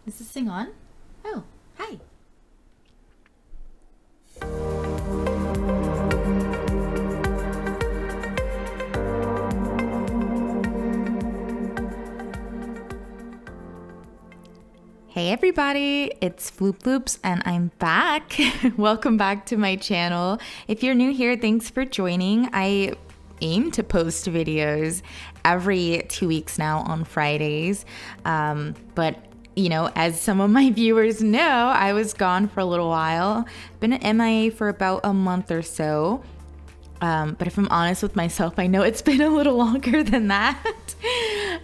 Is this thing on? Oh, hi. Hey everybody, it's Floops and I'm back. Welcome back to my channel. If you're new here, thanks for joining. I aim to post videos every 2 weeks now on Fridays, but you know, as some of my viewers know, I was gone for a little while. Been at MIA for about a month or so. But if I'm honest with myself, I know it's been a little longer than that.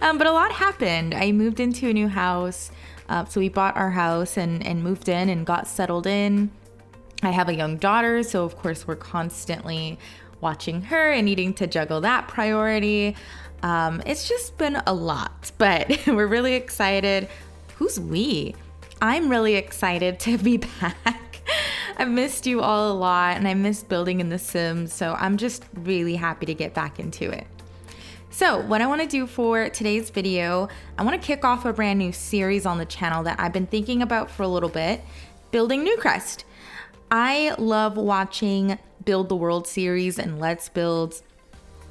But a lot happened. I moved into a new house. So we bought our house and moved in and got settled in. I have a young daughter, so of course we're constantly watching her and needing to juggle that priority. It's just been a lot, but we're really excited. Who's we? I'm really excited to be back. I've missed you all a lot and I missed building in The Sims, so I'm just really happy to get back into it. So what I want to do for today's video, I want to kick off a brand new series on the channel that I've been thinking about for a little bit, building Newcrest. I love watching Build the World series and Let's Builds.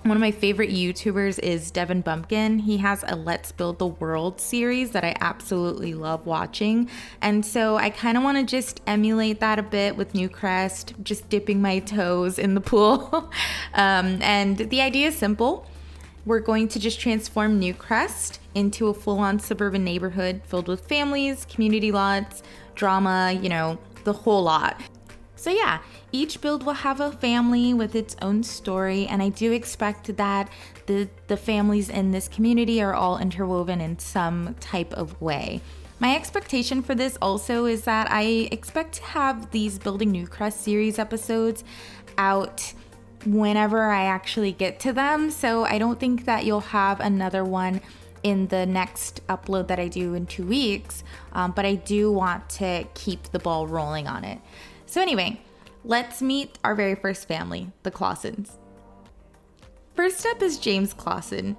One of my favorite YouTubers is Devin Bumpkin. He has a Let's Build the World series that I absolutely love watching. And so I kind of want to just emulate that a bit with Newcrest, just dipping my toes in the pool. And the idea is simple. We're going to just transform Newcrest into a full-on suburban neighborhood filled with families, community lots, drama, you know, the whole lot. So yeah, each build will have a family with its own story, and I do expect that the families in this community are all interwoven in some type of way. My expectation for this also is that I expect to have these Building Newcrest series episodes out whenever I actually get to them, so I don't think that you'll have another one in the next upload that I do in 2 weeks, but I do want to keep the ball rolling on it. So anyway, let's meet our very first family, the Clawsons. First up is James Clawson.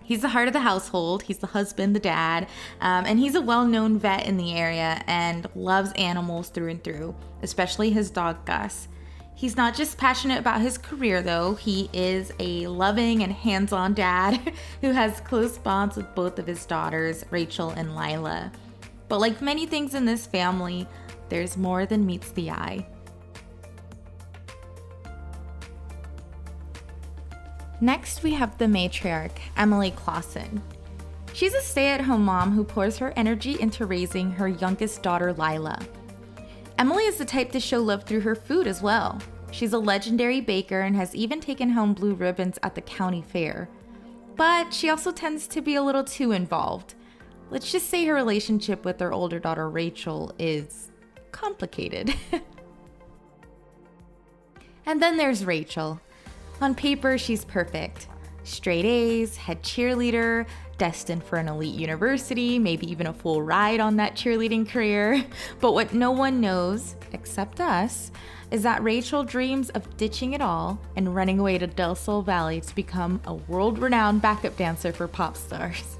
He's the heart of the household, he's the husband, the dad, and he's a well-known vet in the area and loves animals through and through, especially his dog Gus. He's not just passionate about his career though, he is a loving and hands-on dad who has close bonds with both of his daughters, Rachel and Lila. But like many things in this family, there's more than meets the eye. Next, we have the matriarch, Emily Clawson. She's a stay-at-home mom who pours her energy into raising her youngest daughter, Lila. Emily is the type to show love through her food as well. She's a legendary baker and has even taken home blue ribbons at the county fair. But she also tends to be a little too involved. Let's just say her relationship with her older daughter, Rachel, is complicated. And then there's Rachel. On paper, she's perfect. Straight A's, head cheerleader, destined for an elite university, maybe even a full ride on that cheerleading career. But what no one knows, except us, is that Rachel dreams of ditching it all and running away to Del Sol Valley to become a world-renowned backup dancer for pop stars.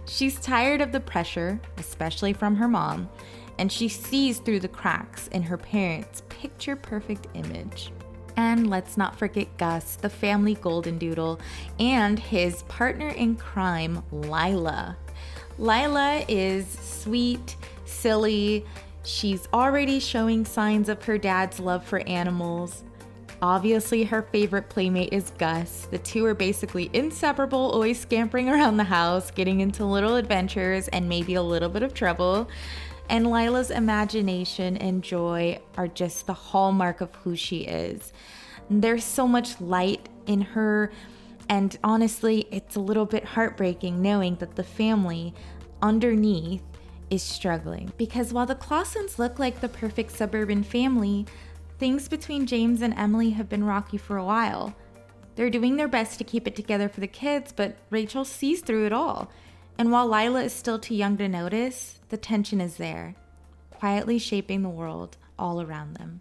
She's tired of the pressure, especially from her mom, and she sees through the cracks in her parents' picture-perfect image. And let's not forget Gus, the family golden doodle, and his partner in crime, Lila. Lila is sweet, silly. She's already showing signs of her dad's love for animals. Obviously, her favorite playmate is Gus. The two are basically inseparable, always scampering around the house, getting into little adventures and maybe a little bit of trouble. And Lila's imagination and joy are just the hallmark of who she is. There's so much light in her, and honestly, it's a little bit heartbreaking knowing that the family underneath is struggling. Because while the Clawsons look like the perfect suburban family, things between James and Emily have been rocky for a while. They're doing their best to keep it together for the kids, but Rachel sees through it all. And while Lila is still too young to notice, the tension is there, quietly shaping the world all around them.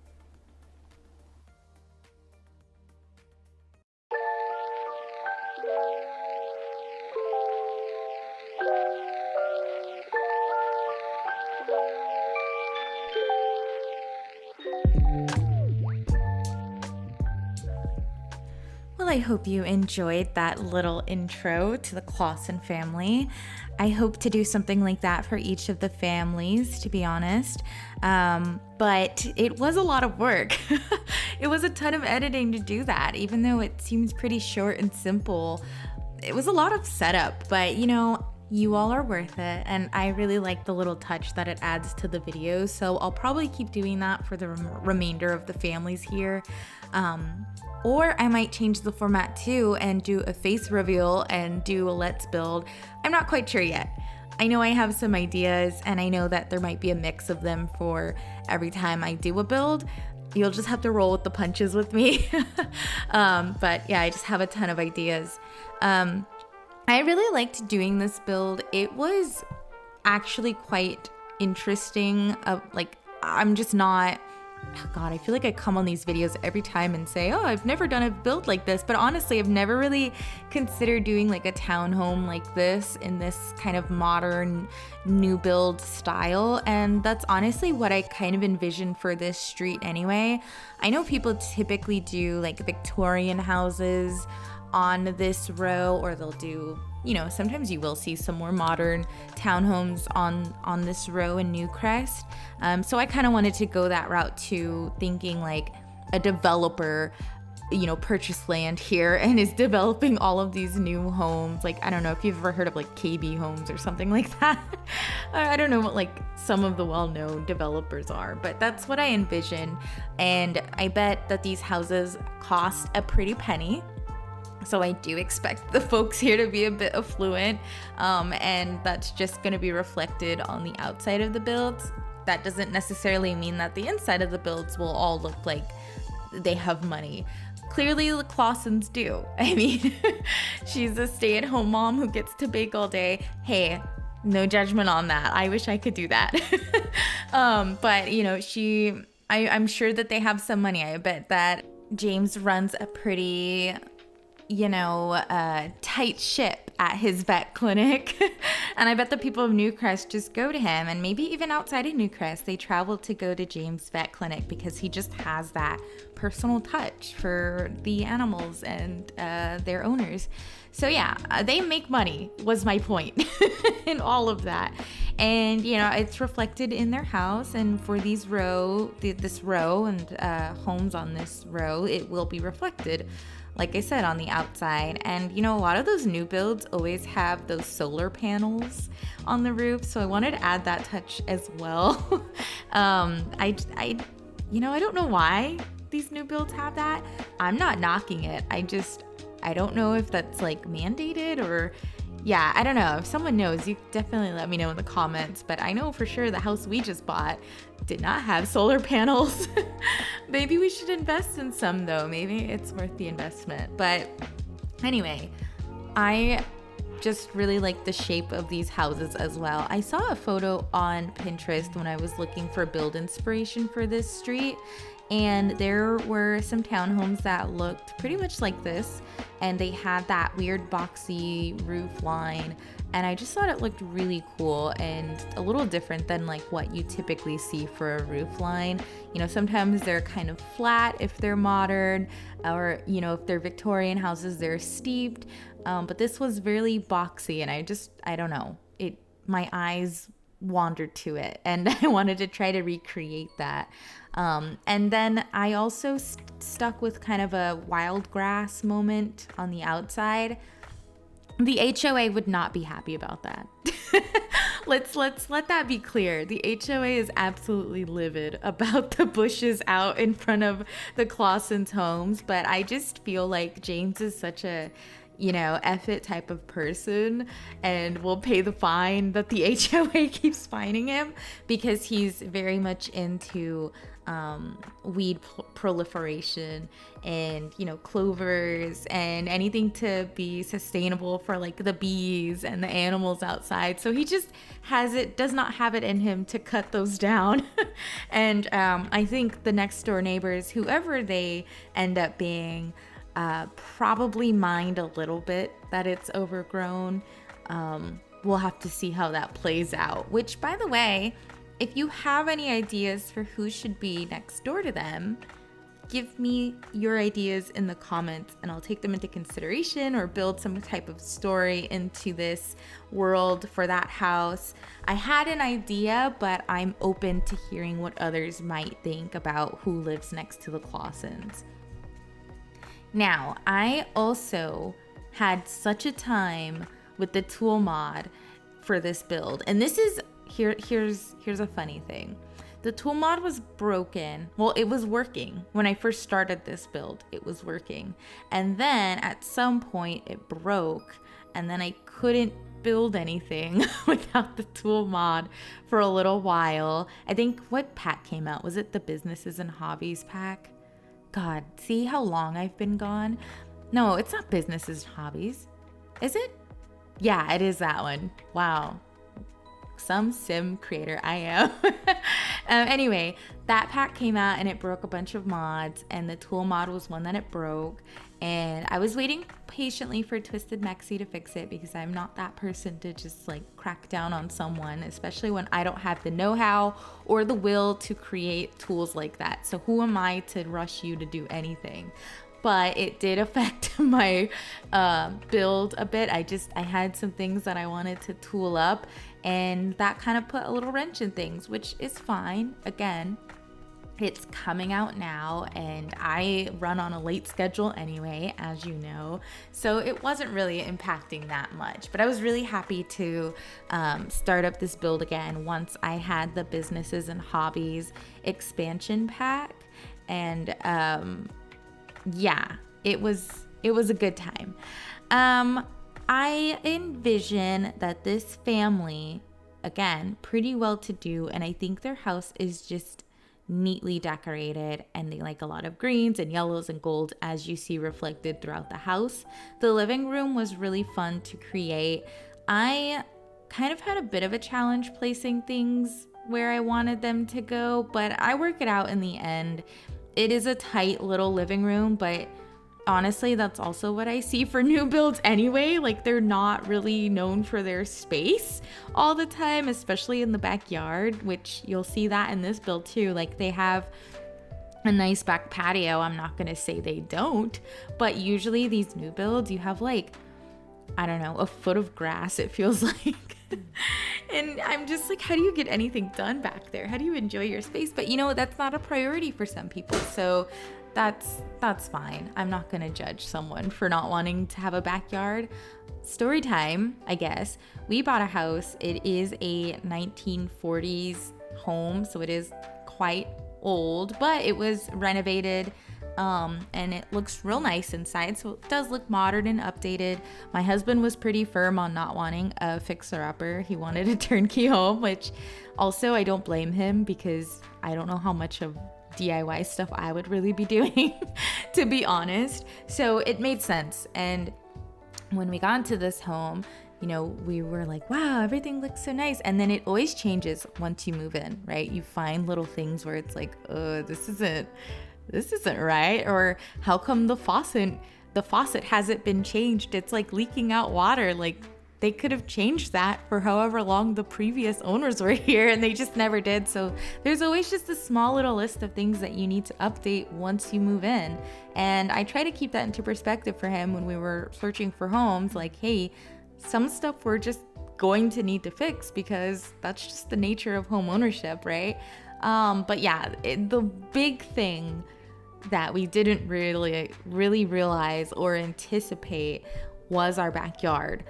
Well, I hope you enjoyed that little intro to the Clawson family. I hope to do something like that for each of the families, to be honest. But it was a lot of work. It was a ton of editing to do that, even though it seems pretty short and simple. It was a lot of setup, but you all are worth it, and I really like the little touch that it adds to the videos, so I'll probably keep doing that for the remainder of the families here. Or I might change the format too and do a face reveal and do a let's build. I'm not quite sure yet. I know I have some ideas, and I know that there might be a mix of them for every time I do a build. You'll just have to roll with the punches with me. But yeah, I just have a ton of ideas. I really liked doing this build. It was actually quite interesting. I'm just not, God, I feel like I come on these videos every time and say, oh, I've never done a build like this. But honestly, I've never really considered doing like a townhome like this in this kind of modern new build style. And that's honestly what I kind of envision for this street anyway. I know people typically do like Victorian houses on this row, or they'll do, sometimes you will see some more modern townhomes on this row in Newcrest. So I kind of wanted to go that route too, thinking like a developer, purchased land here and is developing all of these new homes. Like, I don't know if you've ever heard of like KB Homes or something like that. I don't know what like some of the well-known developers are, but that's what I envision. And I bet that these houses cost a pretty penny. So I do expect the folks here to be a bit affluent, and that's just going to be reflected on the outside of the builds. That doesn't necessarily mean that the inside of the builds will all look like they have money. Clearly the Clawsons do. I mean, she's a stay-at-home mom who gets to bake all day. Hey, no judgment on that. I wish I could do that. But I'm sure that they have some money. I bet that James runs a pretty tight ship at his vet clinic. And I bet the people of Newcrest just go to him, and maybe even outside of Newcrest, they travel to go to James' vet clinic because he just has that personal touch for the animals and their owners. So yeah, they make money was my point in all of that. And, it's reflected in their house, and for this row and homes on this row, it will be reflected, like I said, on the outside. And a lot of those new builds always have those solar panels on the roof, so I wanted to add that touch as well. I don't know why these new builds have that. I'm not knocking it. I don't know if that's like mandated or, yeah, I don't know. If someone knows, you definitely let me know in the comments. But I know for sure the house we just bought did not have solar panels. Maybe we should invest in some though. Maybe it's worth the investment. But anyway, I just really like the shape of these houses as well. I saw a photo on Pinterest when I was looking for build inspiration for this street, and there were some townhomes that looked pretty much like this, and they had that weird boxy roof line, and I just thought it looked really cool and a little different than like what you typically see for a roof line. Sometimes they're kind of flat if they're modern, or if they're Victorian houses, they're steeped, but this was really boxy, and I don't know, my eyes wandered to it, and I wanted to try to recreate that. And then I also stuck with kind of a wild grass moment on the outside. The HOA would not be happy about that. Let's let that be clear. The HOA is absolutely livid about the bushes out in front of the Clawsons' homes, but I just feel like James is such a F it type of person, and will pay the fine that the HOA keeps fining him, because he's very much into weed proliferation and clovers and anything to be sustainable for like the bees and the animals outside. So he just does not have it in him to cut those down. And I think the next door neighbors, whoever they end up being, probably mind a little bit that it's overgrown. We'll have to see how that plays out, which, by the way, if you have any ideas for who should be next door to them, give me your ideas in the comments and I'll take them into consideration or build some type of story into this world for that house. I had an idea, but I'm open to hearing what others might think about who lives next to the Clawsons. Now, I also had such a time with the tool mod for this build. And this is, here's a funny thing. The tool mod was broken. Well, it was working. When I first started this build, it was working. And then at some point it broke, and then I couldn't build anything without the tool mod for a little while. I think what pack came out? Was it the Businesses and Hobbies pack? God, see how long I've been gone? No, it's not Businesses and Hobbies. Is it? Yeah, it is that one. Wow. Some sim creator I am. Anyway, that pack came out and it broke a bunch of mods, and the tool mod was one that it broke. And I was waiting patiently for Twisted Mexi to fix it because I'm not that person to just like crack down on someone, especially when I don't have the know-how or the will to create tools like that. So who am I to rush you to do anything? But it did affect my build a bit. I had some things that I wanted to tool up, and that kind of put a little wrench in things, which is fine. Again, it's coming out now, and I run on a late schedule anyway, as you know, so it wasn't really impacting that much. But I was really happy to start up this build again once I had the Businesses and Hobbies expansion pack, and yeah, it was a good time. I envision that this family, again, pretty well to do, and I think their house is just neatly decorated, and they like a lot of greens and yellows and gold, as you see reflected throughout the house. The living room was really fun to create. I kind of had a bit of a challenge placing things where I wanted them to go, but I work it out in the end. It is a tight little living room, but honestly, that's also what I see for new builds anyway. Like, they're not really known for their space all the time, especially in the backyard, which you'll see that in this build too. Like, they have a nice back patio. I'm not gonna say they don't, but usually these new builds, you have like, I don't know, a foot of grass, it feels like. And I'm just like, how do you get anything done back there? How do you enjoy your space? But you know, that's not a priority for some people. So that's fine. I'm not going to judge someone for not wanting to have a backyard. Story time, I guess. We bought a house. It is a 1940s home, so it is quite old, but it was renovated. And it looks real nice inside, so it does look modern and updated. My husband was pretty firm on not wanting a fixer-upper. He wanted a turnkey home, which also I don't blame him, because I don't know how much of DIY stuff I would really be doing, to be honest. So it made sense. And when we got into this home, you know, we were like, wow, everything looks so nice. And then it always changes once you move in, right? You find little things where it's like, this isn't right. Or how come the faucet hasn't been changed? It's like leaking out water. Like, they could have changed that for however long the previous owners were here, and they just never did. So there's always just a small little list of things that you need to update once you move in. And I try to keep that into perspective for him when we were searching for homes. Like, hey, some stuff we're just going to need to fix, because that's just the nature of home ownership, right? But yeah, the big thing that we didn't really realize or anticipate was our backyard.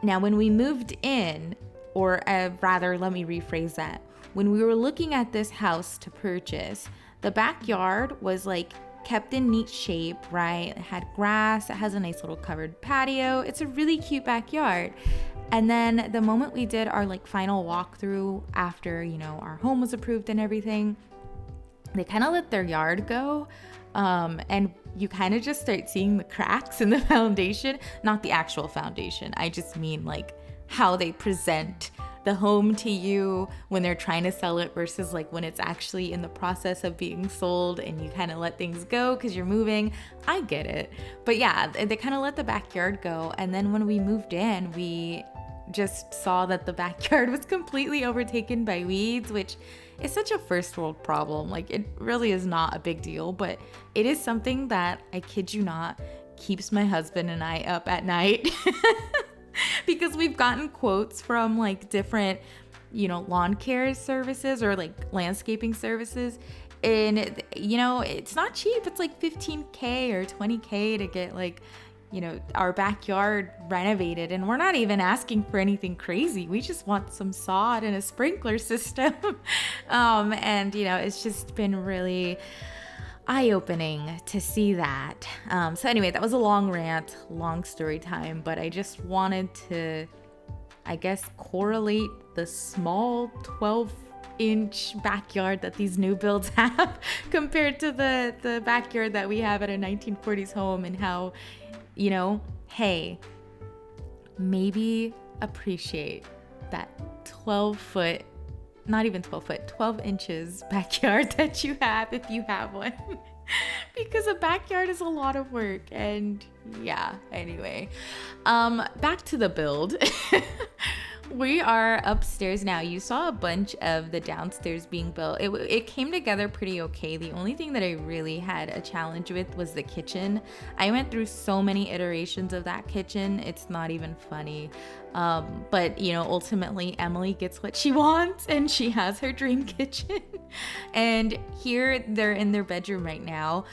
Now, when we moved in, or rather, let me rephrase that. When we were looking at this house to purchase, the backyard was like kept in neat shape, right? It had grass, it has a nice little covered patio. It's a really cute backyard. And then the moment we did our like final walkthrough after, you know, our home was approved and everything, they kind of let their yard go. And you kind of just start seeing the cracks in the foundation, not the actual foundation. I just mean like how they present the home to you when they're trying to sell it versus like when it's actually in the process of being sold and you kind of let things go because you're moving. I get it. But yeah, they kind of let the backyard go. And then when we moved in, we just saw that the backyard was completely overtaken by weeds, which is such a first world problem. Like, it really is not a big deal, but it is something that, I kid you not, keeps my husband and I up at night. Because we've gotten quotes from like different, lawn care services or like landscaping services. And, it's not cheap. It's like $15K or $20K to get like, our backyard renovated. And we're not even asking for anything crazy. We just want some sod and a sprinkler system. And, it's just been really eye-opening to see that. So anyway, that was a long rant, long story time, but I just wanted to, I guess, correlate the small 12-inch backyard that these new builds have compared to the backyard that we have at a 1940s home, and how, hey, maybe appreciate that 12-foot, not even 12 foot, 12 inches backyard that you have if you have one. Because a backyard is a lot of work. And yeah, anyway, back to the build. We are upstairs now. You saw a bunch of the downstairs being built. It came together pretty okay. The only thing that I really had a challenge with was the kitchen. I went through so many iterations of that kitchen. It's not even funny. But, ultimately Emily gets what she wants and she has her dream kitchen. And here they're in their bedroom right now.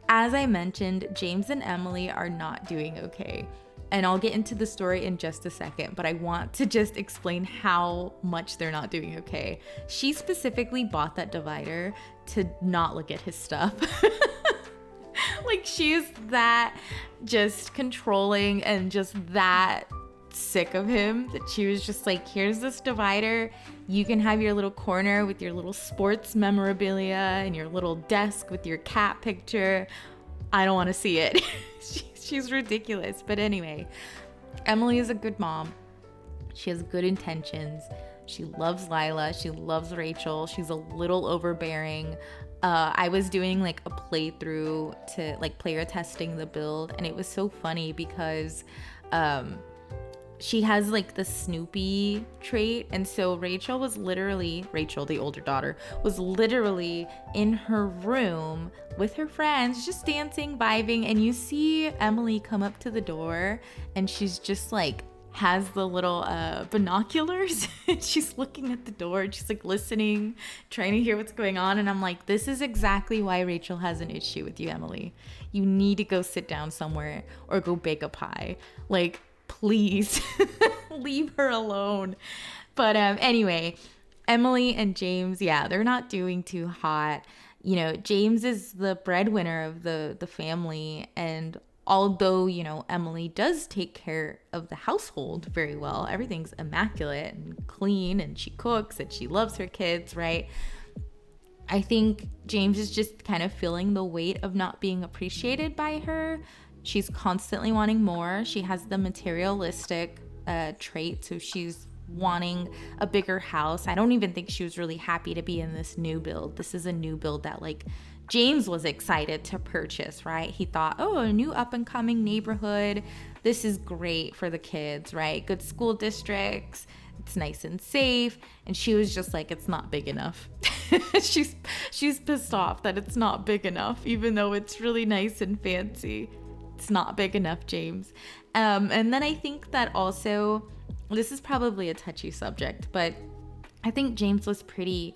As I mentioned, James and Emily are not doing okay. And I'll get into the story in just a second, but I want to just explain how much they're not doing okay. She specifically bought that divider to not look at his stuff. Like, she is that just controlling and just that sick of him that she was just like, here's this divider. You can have your little corner with your little sports memorabilia and your little desk with your cat picture. I don't want to see it. She's ridiculous. But anyway, Emily is a good mom. She has good intentions. She loves Lila. She loves Rachel. She's a little overbearing. I was doing like a playthrough to like player testing the build, and it was so funny because she has like the Snoopy trait. And so Rachel, the older daughter, was literally in her room with her friends, just dancing, vibing. And you see Emily come up to the door and she's just like, has the little binoculars. She's looking at the door and she's like listening, trying to hear what's going on. And I'm like, this is exactly why Rachel has an issue with you, Emily. You need to go sit down somewhere or go bake a pie. Like, please leave her alone. But anyway, Emily and James, yeah, they're not doing too hot. James is the breadwinner of the family. And although, Emily does take care of the household very well, everything's immaculate and clean, and she cooks and she loves her kids, right? I think James is just kind of feeling the weight of not being appreciated by her. She's constantly wanting more. She has the materialistic trait, so she's wanting a bigger house. I don't even think she was really happy to be in this new build. This is a new build that like James was excited to purchase, right? He thought, oh, a new up and coming neighborhood. This is great for the kids, right? Good school districts. It's nice and safe. And she was just like, it's not big enough. She's pissed off that it's not big enough, even though it's really nice and fancy. It's not big enough, James. And then I think that also, this is probably a touchy subject, but I think James was pretty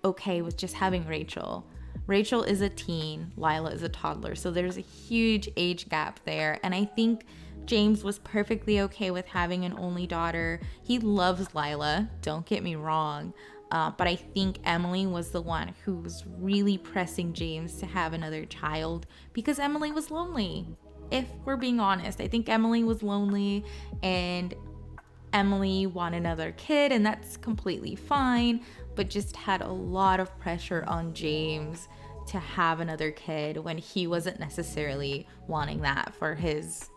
okay with just having Rachel. Rachel is a teen, Lila is a toddler, so there's a huge age gap there. And I think James was perfectly okay with having an only daughter. He loves Lila, don't get me wrong. But I think Emily was the one who was really pressing James to have another child because Emily was lonely. If we're being honest, I think Emily was lonely and Emily wanted another kid, and that's completely fine, but just had a lot of pressure on James to have another kid when he wasn't necessarily wanting that for his,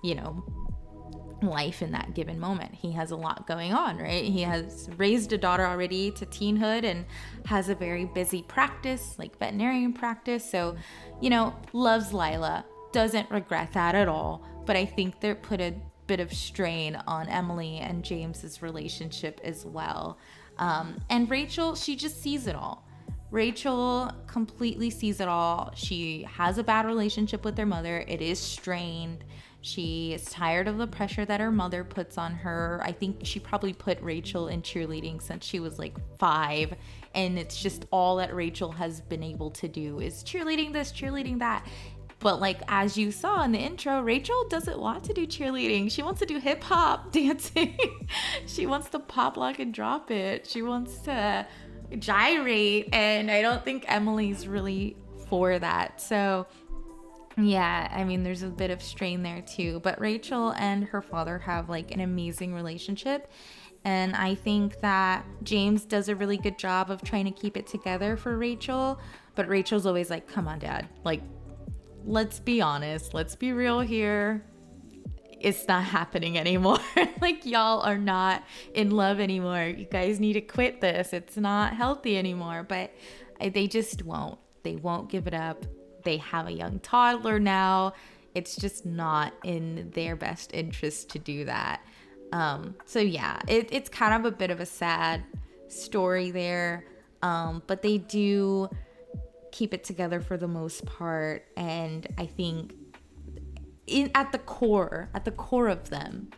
life in that given moment. He has a lot going on, right? He has raised a daughter already to teenhood and has a very busy practice, like veterinarian practice. So, loves Lila, doesn't regret that at all. But I think there put a bit of strain on Emily and James's relationship as well. And Rachel, she just sees it all. Rachel completely sees it all. She has a bad relationship with her mother. It is strained. She is tired of the pressure that her mother puts on her. I think she probably put Rachel in cheerleading since she was like 5. And it's just all that Rachel has been able to do is cheerleading this, cheerleading that. But like, as you saw in the intro, Rachel doesn't want to do cheerleading. She wants to do hip hop dancing. She wants to pop, lock, and drop it. She wants to gyrate. And I don't think Emily's really for that. So yeah, I mean, there's a bit of strain there too. But Rachel and her father have like an amazing relationship. And I think that James does a really good job of trying to keep it together for Rachel. But Rachel's always like, come on, Dad. Like, let's be honest. Let's be real here. It's not happening anymore. Like, y'all are not in love anymore. You guys need to quit this. It's not healthy anymore. But they just won't. They won't give it up. They have a young toddler now. It's just not in their best interest to do that. So yeah, it's kind of a bit of a sad story there. But they do keep it together for the most part. And I think at the core of them,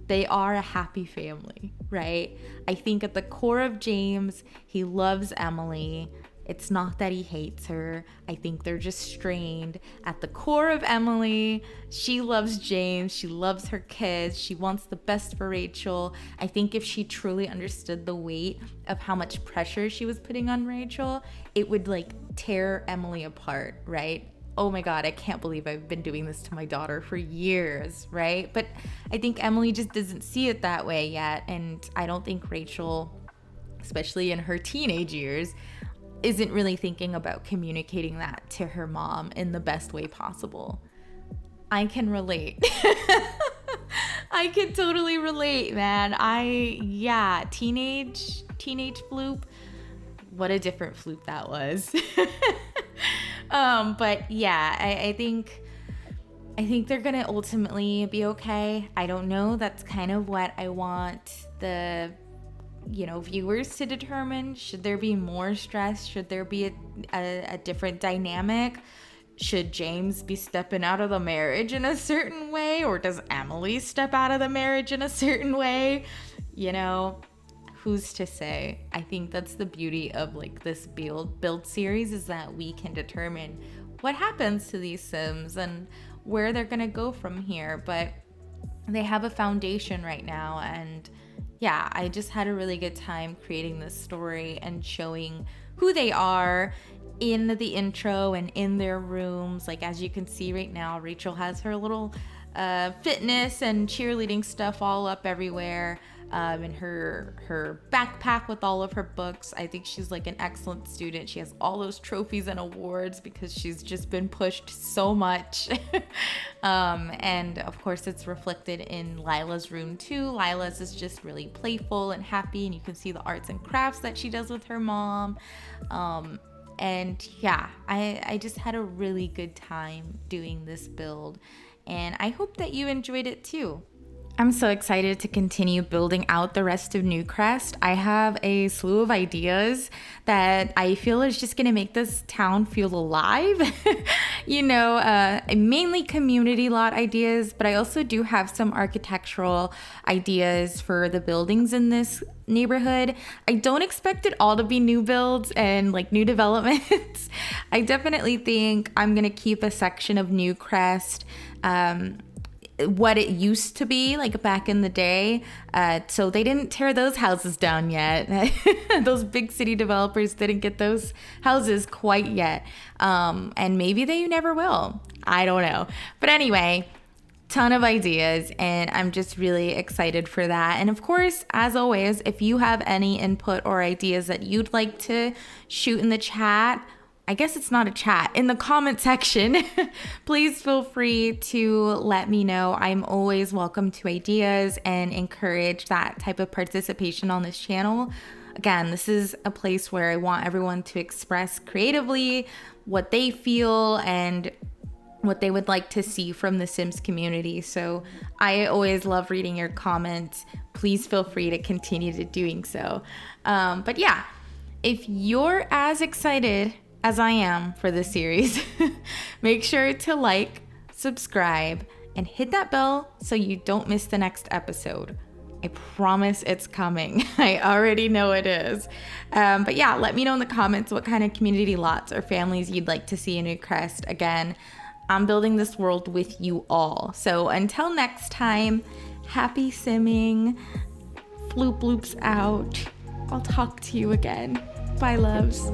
they are a happy family, right? I think at the core of James, he loves Emily. It's not that he hates her. I think they're just strained. At the core of Emily, she loves James. She loves her kids. She wants the best for Rachel. I think if she truly understood the weight of how much pressure she was putting on Rachel, it would like tear Emily apart, right? Oh my God, I can't believe I've been doing this to my daughter for years, right? But I think Emily just doesn't see it that way yet. And I don't think Rachel, especially in her teenage years, isn't really thinking about communicating that to her mom in the best way possible. I can relate. I can totally relate, man. Teenage Floop. What a different Floop that was. But yeah, I think they're gonna ultimately be okay. I don't know. That's kind of what I want the viewers to determine. Should there be more stress? Should there be a different dynamic? Should James be stepping out of the marriage in a certain way? Or does Emily step out of the marriage in a certain way? Who's to say? I think that's the beauty of like this build series, is that we can determine what happens to these Sims and where they're gonna go from here. But they have a foundation right now, and yeah, I just had a really good time creating this story and showing who they are in the intro and in their rooms. Like, as you can see right now, Rachel has her little fitness and cheerleading stuff all up everywhere. In her backpack with all of her books. I think she's like an excellent student. She has all those trophies and awards because she's just been pushed so much. And of course it's reflected in Lila's room too. Lila's is just really playful and happy, and you can see the arts and crafts that she does with her mom. And yeah, I just had a really good time doing this build, and I hope that you enjoyed it too. I'm so excited to continue building out the rest of Newcrest. I have a slew of ideas that I feel is just going to make this town feel alive. Mainly community lot ideas, but I also do have some architectural ideas for the buildings in this neighborhood. I don't expect it all to be new builds and like new developments. I definitely think I'm going to keep a section of Newcrest, what it used to be like back in the day. So they didn't tear those houses down yet. Those big city developers didn't get those houses quite yet. And maybe they never will. I don't know. But anyway, ton of ideas, and I'm just really excited for that. And of course, as always, if you have any input or ideas that you'd like to shoot in the chat, I guess it's not a chat, in the comment section, please feel free to let me know. I'm always welcome to ideas and encourage that type of participation on this channel. Again, this is a place where I want everyone to express creatively what they feel and what they would like to see from the Sims community. So I always love reading your comments. Please feel free to continue to doing so. But yeah, if you're as excited as I am for this series, make sure to like, subscribe, and hit that bell so you don't miss the next episode. I promise it's coming. I already know it is. But yeah, let me know in the comments what kind of community lots or families you'd like to see in Newcrest. Again, I'm building this world with you all. So until next time, happy simming. Floop loops out. I'll talk to you again. Bye, loves.